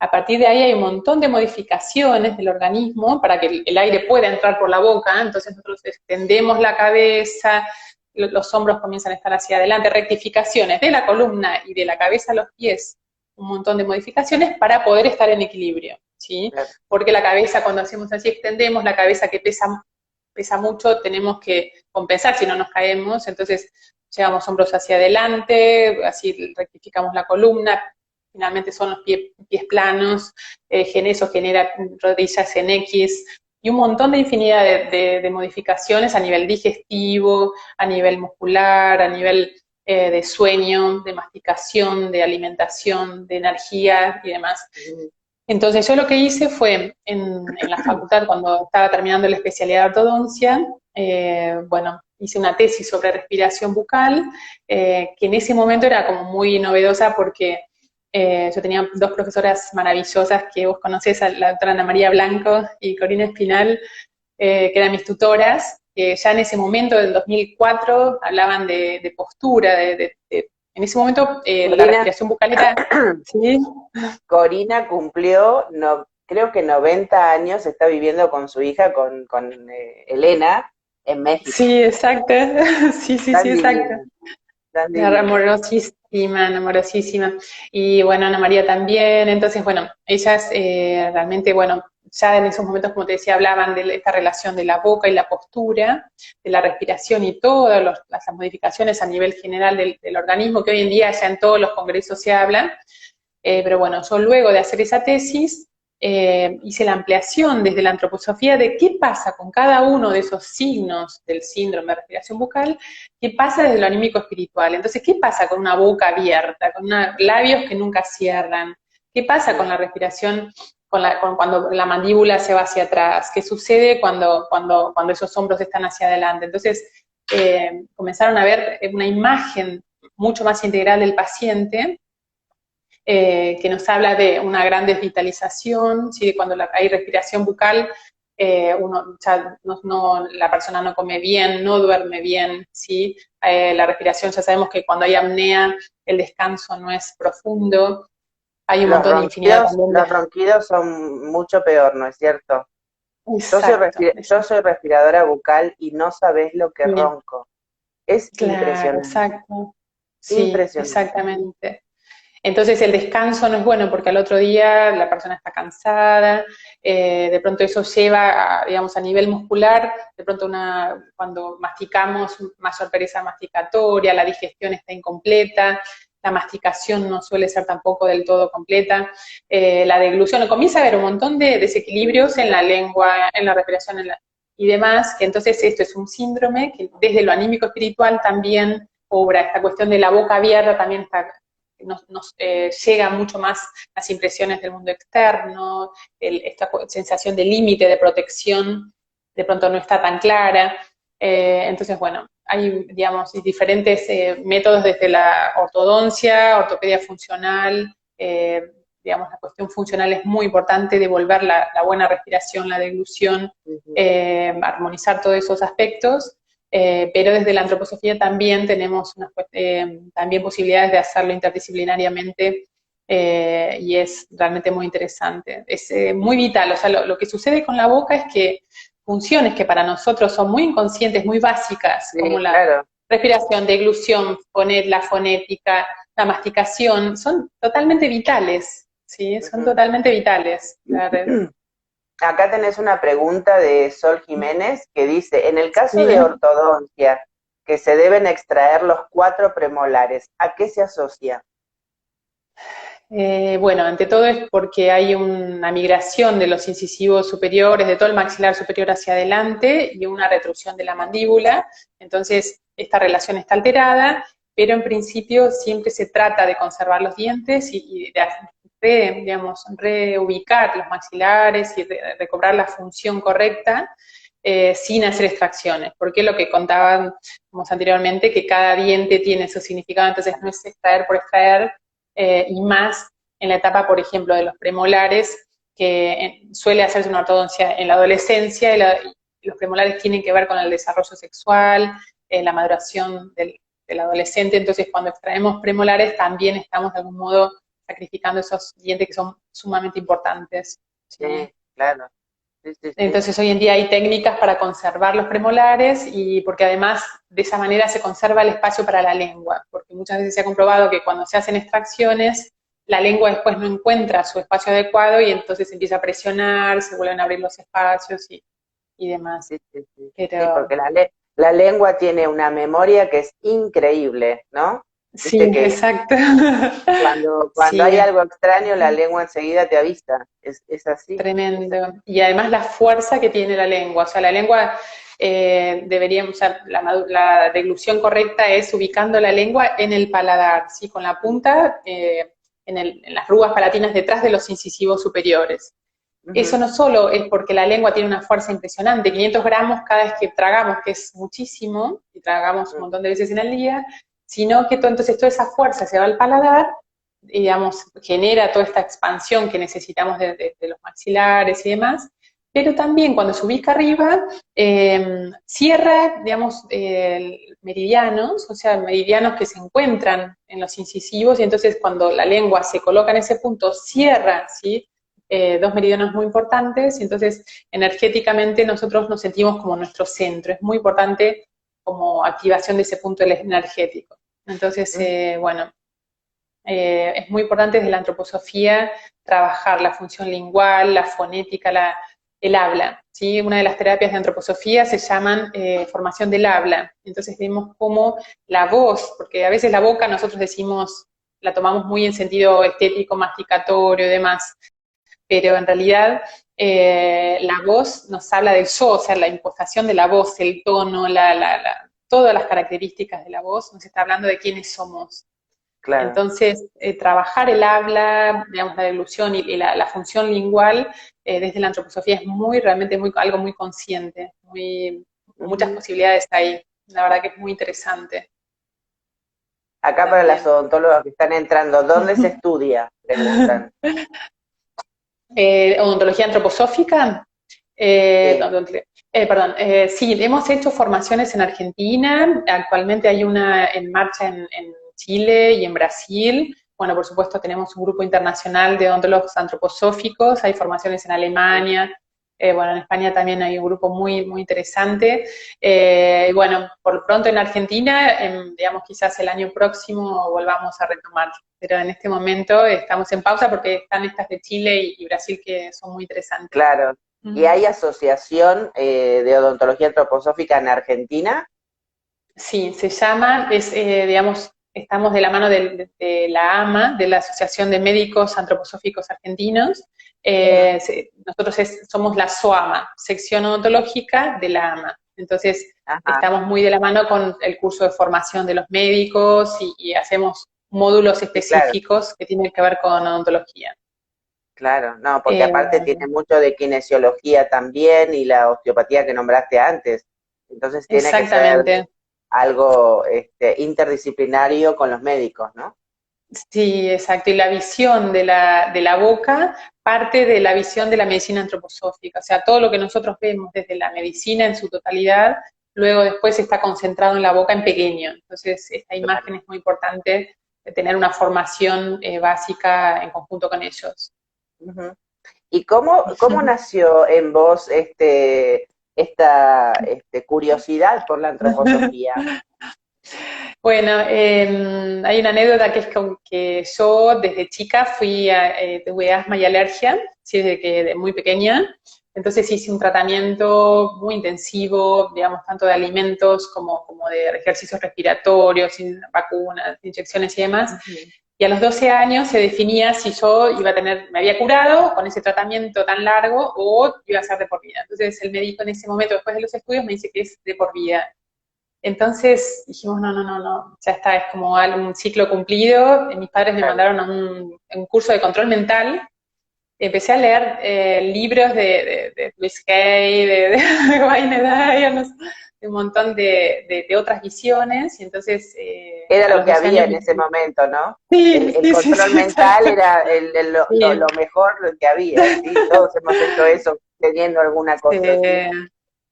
A partir de ahí hay un montón de modificaciones del organismo para que el aire pueda entrar por la boca, entonces nosotros extendemos la cabeza, los hombros comienzan a estar hacia adelante, rectificaciones de la columna y de la cabeza a los pies, un montón de modificaciones para poder estar en equilibrio, ¿sí? Claro. Porque la cabeza, cuando hacemos así, extendemos, la cabeza que pesa mucho, tenemos que compensar si no nos caemos, entonces llevamos hombros hacia adelante, así rectificamos la columna, finalmente son los pies planos, eso genera rodillas en X, y un montón de infinidad de modificaciones a nivel digestivo, a nivel muscular, a nivel de sueño, de masticación, de alimentación, de energía y demás. Ujú. Entonces yo lo que hice fue en la facultad, cuando estaba terminando la especialidad de ortodoncia, bueno, hice una tesis sobre respiración bucal, que en ese momento era como muy novedosa porque yo tenía dos profesoras maravillosas que vos conocés, la doctora Ana María Blanco y Corina Espinal, que eran mis tutoras, que ya en ese momento, del 2004, hablaban de postura, en ese momto la Corina, respiración bucal era, ¿sí? Corina cumplió, no, creo que 90 años, está viviendo con su hija, con Elena, en México. Sí, exacto. Sí, sí, Tan sí, exacto. divina, tan divina. Amorosísima, amorosísima. Y bueno, Ana María también. Entonces, bueno, ellas realmente, bueno, ya en esos momentos, como te decía, hablaban de esta relación de la boca y la postura, de la respiración y todas las modificaciones a nivel general del organismo, que hoy en día ya en todos los congresos se hablan. Pero bueno, yo luego de hacer esa tesis, hice la ampliación desde la antroposofía de qué pasa con cada uno de esos signos del síndrome de respiración bucal, qué pasa desde lo anímico espiritual. Entonces, ¿qué pasa con una boca abierta, con labios que nunca cierran? ¿Qué pasa con la respiración, con cuando la mandíbula se va hacia atrás? ¿Qué sucede cuando esos hombros están hacia adelante? Entonces, comenzaron a ver una imagen mucho más integral del paciente, que nos habla de una gran desvitalización, ¿sí? Cuando hay respiración bucal, la persona no come bien, no duerme bien, ¿sí? La respiración, ya sabemos que cuando hay apnea, el descanso no es profundo, hay un montón de infinidad también de... Los ronquidos son mucho peor, ¿no es cierto? Exacto, Yo exacto. soy respiradora bucal y no sabés lo que Bien, ronco. Es claro, impresionante, exacto. Sí, impresionante. exactamente. Entonces el descanso no es bueno porque al otro día la persona está cansada, de pronto eso lleva, a, digamos, a nivel muscular, de pronto cuando masticamos, mayor pereza masticatoria, la digestión está incompleta, la masticación no suele ser tampoco del todo completa, la deglución, comienza a haber un montón de desequilibrios en la lengua, en la respiración y demás, que entonces esto es un síndrome que desde lo anímico espiritual también obra, esta cuestión de la boca abierta también está nos llega mucho más las impresiones del mundo externo, esta sensación de límite, de protección, de pronto no está tan clara. Entonces, bueno, hay, digamos, diferentes métodos desde la ortodoncia, ortopedia funcional, digamos, la cuestión funcional es muy importante, devolver la buena respiración, la deglución, Ujú. armonizar todos esos aspectos. Pero desde la antroposofía también tenemos también posibilidades de hacerlo interdisciplinariamente y es realmente muy interesante. Es muy vital, o sea, lo que sucede con la boca es que funciones que para nosotros son muy inconscientes, muy básicas, como Sí, la claro. respiración, deglución, poner la fonética, la masticación, son totalmente vitales, ¿sí? Son Ujú. totalmente vitales. Acá tenés una pregunta de Sol Jiménez que dice, en el caso de Sí. ortodoncia, que se deben extraer los 4 premolares, ¿a qué se asocia? Bueno, ante todo es porque hay una migración de los incisivos superiores, de todo el maxilar superior hacia adelante y una retrusión de la mandíbula. Entonces, esta relación está alterada, pero en principio siempre se trata de conservar los dientes y de digamos, reubicar los maxilares y recobrar la función correcta sin hacer extracciones. Porque lo que contábamos anteriormente, que cada diente tiene su significado, entonces no es extraer por extraer, y más en la etapa, por ejemplo, de los premolares, que suele hacerse una ortodoncia en la adolescencia, y los premolares tienen que ver con el desarrollo sexual, la maduración del adolescente, entonces cuando extraemos premolares también estamos de algún modo sacrificando esos dientes que son sumamente importantes. ¿Sí? Sí, claro. Sí, sí, sí. Entonces hoy en día hay técnicas para conservar los premolares y porque además de esa manera se conserva el espacio para la lengua, porque muchas veces se ha comprobado que cuando se hacen extracciones, la lengua después no encuentra su espacio adecuado y entonces empieza a presionar, se vuelven a abrir los espacios y demás. Sí, sí, sí. Sí, Pero porque la lengua tiene una memoria que es increíble, ¿no? sí, Viste que exacto. cuando hay Sí, algo extraño, la lengua enseguida te avisa. Es así, es tremendo. así. Y además la fuerza que tiene la lengua. O sea, la lengua deberíamos, o sea, la deglución correcta es ubicando la lengua en el paladar, ¿sí? Con la punta en las rúas palatinas detrás de los incisivos superiores. Eso Ujú, no solo es porque la lengua tiene una fuerza impresionante, 500 gramos cada vez que tragamos, que es muchísimo, y tragamos un ujú, montón de veces en el día, sino que entonces toda esa fuerza se va al paladar y, digamos, genera toda esta expansión que necesitamos de los maxilares y demás, pero también cuando se ubica arriba, cierra, digamos, meridianos, o sea, meridianos que se encuentran en los incisivos, y entonces cuando la lengua se coloca en ese punto, cierra, ¿sí? Dos meridianos muy importantes, y entonces energéticamente nosotros nos sentimos como nuestro centro. Es muy importante como activación de ese punto energético. Entonces, ujú, bueno, es muy importante desde la antroposofía trabajar la función lingual, la fonética, el habla. ¿Sí? Una de las terapias de antroposofía se llaman formación del habla. Entonces vemos cómo la voz, porque a veces la boca nosotros decimos, la tomamos muy en sentido estético, masticatorio y demás, pero en realidad la voz nos habla del yo, o sea, la impostación de la voz, el tono, todas las características de la voz, nos está hablando de quiénes somos. claro. Entonces, trabajar el habla, digamos, la deglución y la función lingual desde la antroposofía es realmente algo muy consciente, con muchas Ujú. posibilidades ahí. La verdad que es muy interesante Acá para las también. odontólogas que están entrando, ¿dónde se estudia? Preguntan. Odontología antroposófica, Sí. perdón, sí, hemos hecho formaciones en Argentina, actualmente hay una en marcha en Chile y en Brasil. Bueno, por supuesto tenemos un grupo internacional de odontólogos antroposóficos, hay formaciones en Alemania, Bueno, en España también hay un grupo muy, muy interesante. Y bueno, por lo pronto en Argentina, digamos, quizás el año próximo volvamos a retomar. Pero en este momento estamos en pausa porque están estas de Chile y Brasil que son muy interesantes. Claro. ¿Y hay asociación de odontología antroposófica en Argentina? Sí, se llama, digamos, estamos de la mano de la AMA, de la Asociación de Médicos Antroposóficos Argentinos. Nosotros somos la SOAMA, sección odontológica de la AMA. Entonces, Ajá, estamos muy de la mano con el curso de formación de los médicos y hacemos módulos sí, claro, específicos que tienen que ver con odontología. claro. No, porque Eh, aparte tiene mucho de kinesiología también y la osteopatía que nombraste antes. Entonces tiene que ser exactamente. algo interdisciplinario con los médicos, ¿no? Sí, exacto. Y la visión de la boca parte de la visión de la medicina antroposófica. O sea, todo lo que nosotros vemos desde la medicina en su totalidad, luego después está concentrado en la boca en pequeño. Entonces, esta imagen Claro. es muy importante de tener una formación básica en conjunto con ellos. Ujú. ¿Y cómo nació en vos esta curiosidad por la antroposofía? Bueno, hay una anécdota que es que yo desde chica tuve asma y alergia, sí, desde que de muy pequeña. Entonces hice un tratamiento muy intensivo, digamos, tanto de alimentos como de ejercicios respiratorios, vacunas, inyecciones y demás. Ujú. Y a los 12 años se definía si yo me había curado con ese tratamiento tan largo o iba a ser de por vida. Entonces el médico en ese momento, después de los estudios, me dice que es de por vida. Entonces dijimos, no, no, no, no, ya está, es como un ciclo cumplido. Mis padres me Claro. mandaron a un curso de control mental. Empecé a leer libros de Luis Hay, de Wayne Dyer, no sé, de un montón de otras visiones. Y entonces Era a lo los que 12 había años en ese momento, ¿no? sí, El sí, sí, control sí, mental exacto. era lo Sí, mejor que había, ¿sí? Todos hemos hecho eso teniendo alguna cosa, ¿sí? eh,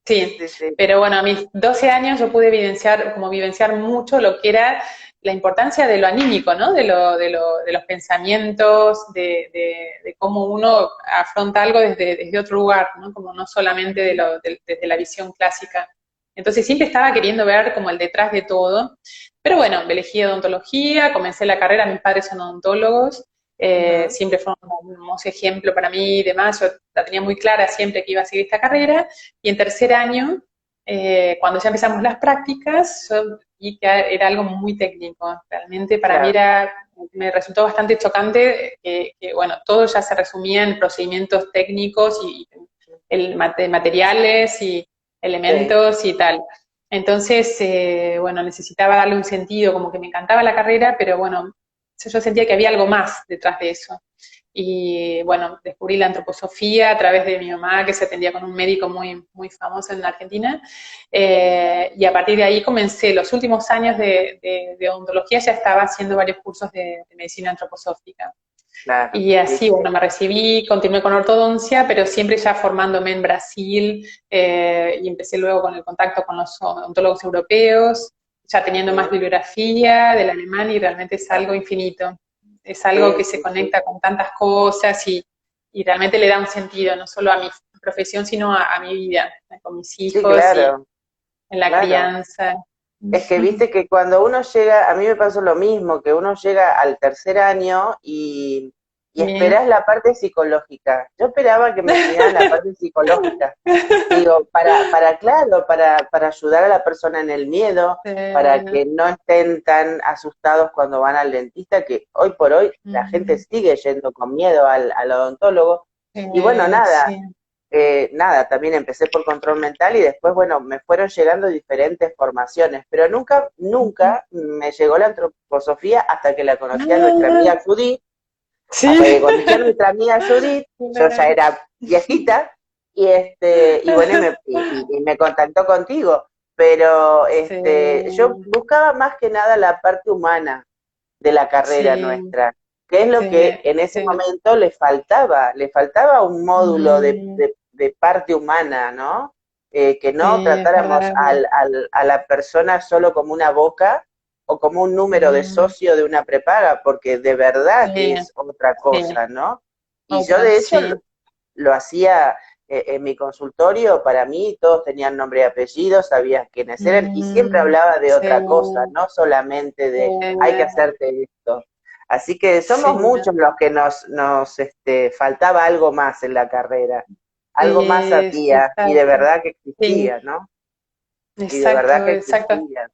sí, Sí, sí, pero bueno, a mis 12 años yo pude vivenciar mucho lo que era la importancia de lo anímico, ¿no? De los pensamientos, de cómo uno afronta algo desde otro lugar, ¿no? Como no solamente desde la visión clásica. Entonces siempre estaba queriendo ver como el detrás de todo. Pero bueno, elegí odontología, comencé la carrera, mis padres son odontólogos, ujú, siempre fue un hermoso ejemplo para mí y demás, yo la tenía muy clara siempre que iba a seguir esta carrera, y en tercer año, cuando ya empezamos las prácticas, yo vi que era algo muy técnico, realmente para mí claro, me resultó bastante chocante que, bueno, todo ya se resumía en procedimientos técnicos y materiales y sí, elementos y tal. Entonces, bueno, necesitaba darle un sentido, como que me encantaba la carrera, pero bueno, yo sentía que había algo más detrás de eso. Y bueno, descubrí la antroposofía a través de mi mamá, que se atendía con un médico muy, muy famoso en la Argentina. Y a partir de ahí comencé, los últimos años de odontología ya estaba haciendo varios cursos de medicina antroposófica. claro, Y sí, así, bueno, sí, me recibí, continué con ortodoncia, pero siempre ya formándome en Brasil, y empecé luego con el contacto con los odontólogos europeos, ya teniendo más sí, bibliografía del alemán y realmente es algo infinito. Es algo sí, que se sí, sí. conecta con tantas cosas y realmente le da un sentido, no solo a mi profesión, sino a mi vida, con mis Sí, hijos y claro, en la claro. crianza. Es que viste que cuando uno llega, a mí me pasó lo mismo, que uno llega al tercer año y Sí. esperás la parte psicológica. Yo esperaba que me enseñaran la parte psicológica. Digo, claro, para ayudar a la persona en el miedo, para que no estén tan asustados cuando van al dentista, que hoy por hoy la gente sigue yendo con miedo al odontólogo. Y bueno, nada, Sí. nada, también empecé por control mental y después, bueno, me fueron llegando diferentes formaciones, pero nunca, nunca me llegó la antroposofía hasta que la conocí a nuestra Ah, amiga Judith. Hasta que sí. conocí a nuestra amiga Judith, yo ya Claro. era viejita, y bueno, y me contactó contigo, pero Sí, yo buscaba más que nada la parte humana de la carrera sí, nuestra, que es lo sí, que en ese sí. momento le faltaba un módulo Mm, de parte humana, ¿no? Que no sí, es tratáramos verdad. a la persona solo como una boca o como un número de Mm, socio de una prepaga, porque de verdad que sí, es otra sí, cosa, ¿no? Y yo otra, de hecho sí. lo hacía, en mi consultorio, para mí todos tenían nombre y apellido, sabías quiénes eran, y siempre hablaba de Sí, otra cosa, no solamente de hay que hacerte esto. Así que sí, somos muchos los que faltaba algo más en la carrera, algo más sí, sí, sabía, y de exacto. verdad que Sí, existía, ¿no? Y de verdad exacto, que exacto. existía.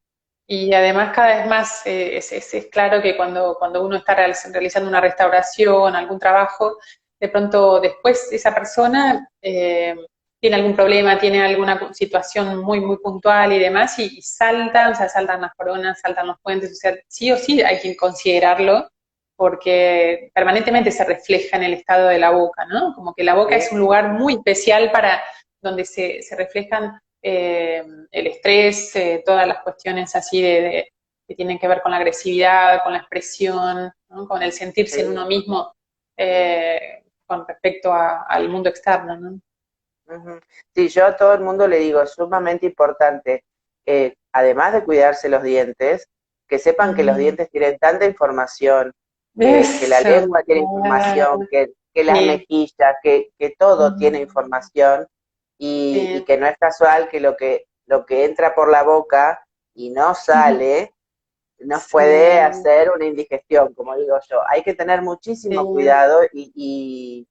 Y además cada vez más es claro que cuando uno está realizando una restauración, algún trabajo, de pronto después esa persona tiene algún problema, tiene alguna situación muy, muy puntual y demás, y saltan, o sea, saltan las coronas, saltan los puentes, o sea, sí o sí hay que considerarlo, porque permanentemente se refleja en el estado de la boca, ¿no? Como que la boca es un Sí, lugar muy especial para donde se reflejan el estrés, todas las cuestiones así que tienen que ver con la agresividad, con la expresión, ¿no? Con el sentirse en sí. uno mismo con respecto al mundo externo, ¿no? Ujú. Sí, yo a todo el mundo le digo, es sumamente importante, además de cuidarse los dientes, que sepan que los Ujú. dientes tienen tanta información, que la Eso, lengua tiene información, claro. que las Sí, mejillas, que todo tiene ujú, información y sí, que no es casual que lo que entra por la boca y no ujú, sale, nos puede sí, hacer una indigestión, como digo yo. Hay que tener sí, muchísimo cuidado y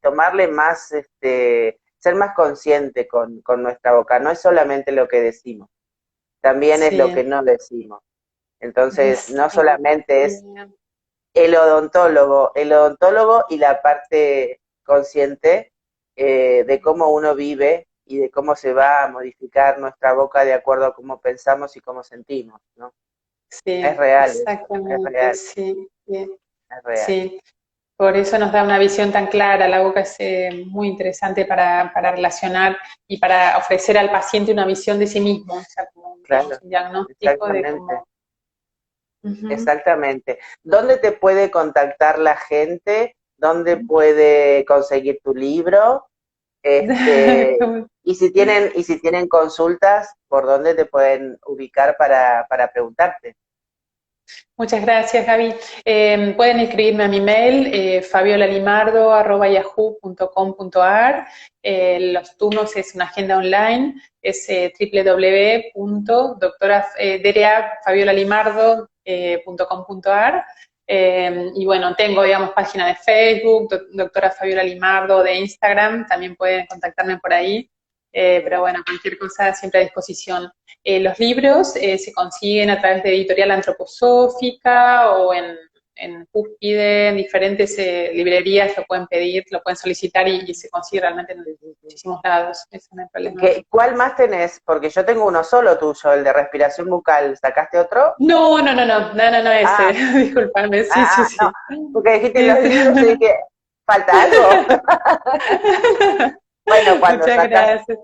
tomarle más, ser más consciente con nuestra boca. No es solamente lo que decimos, también es lo que sí, no decimos. Entonces, eso, no solamente es sí, el odontólogo y la parte consciente de cómo uno vive y de cómo se va a modificar nuestra boca de acuerdo a cómo pensamos y cómo sentimos, ¿no? Es sí, real eso, es exactamente, real, sí, sí, es real. sí. Por eso nos da una visión tan clara. La boca es muy interesante para relacionar y para ofrecer al paciente una visión de sí mismo, o sea, como digamos, Claro, un diagnóstico de exactamente, cómo. Ujú. exactamente. ¿Dónde te puede contactar la gente? ¿Dónde puede conseguir tu libro? Y si tienen consultas, ¿por dónde te pueden ubicar para preguntarte? Muchas gracias, Gaby. Pueden escribirme a mi mail, fabiolalimardo@yahoo.com.ar. Los turnos es una agenda online, es www.drafabiola.limardo.com.ar. Y bueno, tengo, digamos, página de Facebook, doctora Fabiola Limardo, de Instagram, también pueden contactarme por ahí. Pero bueno, cualquier cosa siempre a disposición. Los libros se consiguen a través de Editorial Antroposófica o en Cúspide, en diferentes librerías lo pueden pedir, lo pueden solicitar y se consigue realmente en muchísimos lados, eso no hay problema. ¿Cuál más tenés? Porque yo tengo uno solo tuyo, el de respiración bucal. ¿Sacaste otro? No, no, no, no, no, no, no ese, Ah, discúlpame, sí, sí, no, sí. porque dijiste los libros y Ese. dije, ¿falta algo? Bueno, Muchas gracias.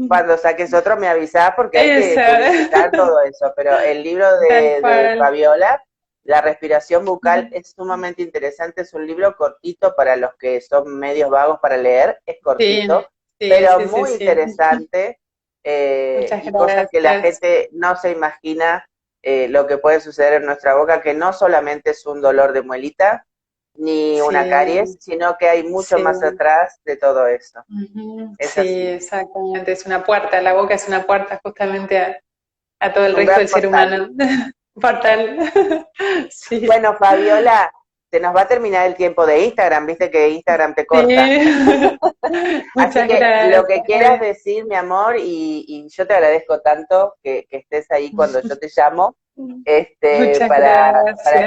cuando saques otro me avisás porque hay que Eso, publicitar todo eso, pero el libro tal de cual. Fabiola, La respiración bucal, es sumamente interesante, es un libro cortito para los que son medios vagos para leer, es Sí, cortito, sí, pero sí, sí, muy sí. interesante Muchas y cosas que la gracias. gente no se imagina lo que puede suceder en nuestra boca, que no solamente es un dolor de muelita ni una caries, Sí, sino que hay mucho sí. más atrás de todo eso. Ujú, Es sí, así. exactamente. Es una puerta, la boca es una puerta justamente a todo Es el un resto gran del ser portal. humano. Portal. Sí, Bueno, Fabiola, se nos va a terminar el tiempo de Instagram, viste que Instagram te corta. sí. Así Muchas que gracias, lo que quieras Gaby. decir, mi amor, y yo te agradezco tanto que estés ahí cuando yo te llamo, Muchas para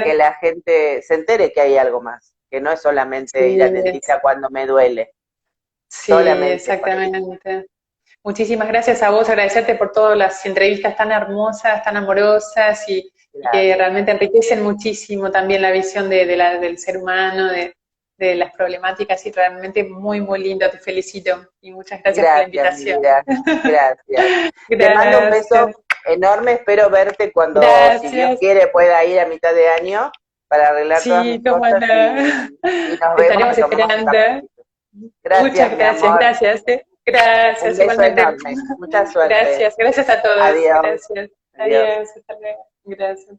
que gracias. la gente se entere que hay algo más, que no es solamente ir al Sí, dentista cuando me duele, sí, solamente por eso. exactamente. Muchísimas gracias a vos, agradecerte por todas las entrevistas tan hermosas, tan amorosas y que Gracias. realmente enriquecen muchísimo también la visión del ser humano, de las problemáticas y realmente muy, muy lindo, te felicito y muchas gracias por la Gracias, mi invitación. vida. Gracias. Te mando un beso Gracias, enorme. Espero verte cuando, si Dios gracias. quiere, pueda ir a mitad de año para arreglar todas Sí, mis cómo cosas no. y nos Te vemos estaremos y tomamos un esperando. cafecito. Muchas Gracias, mi gracias, amor. gracias. Un Gracias, beso igualmente. enorme. Mucha suerte. Gracias, gracias a todos. Adiós. Gracias. Adiós. Adiós, hasta luego. Gracias.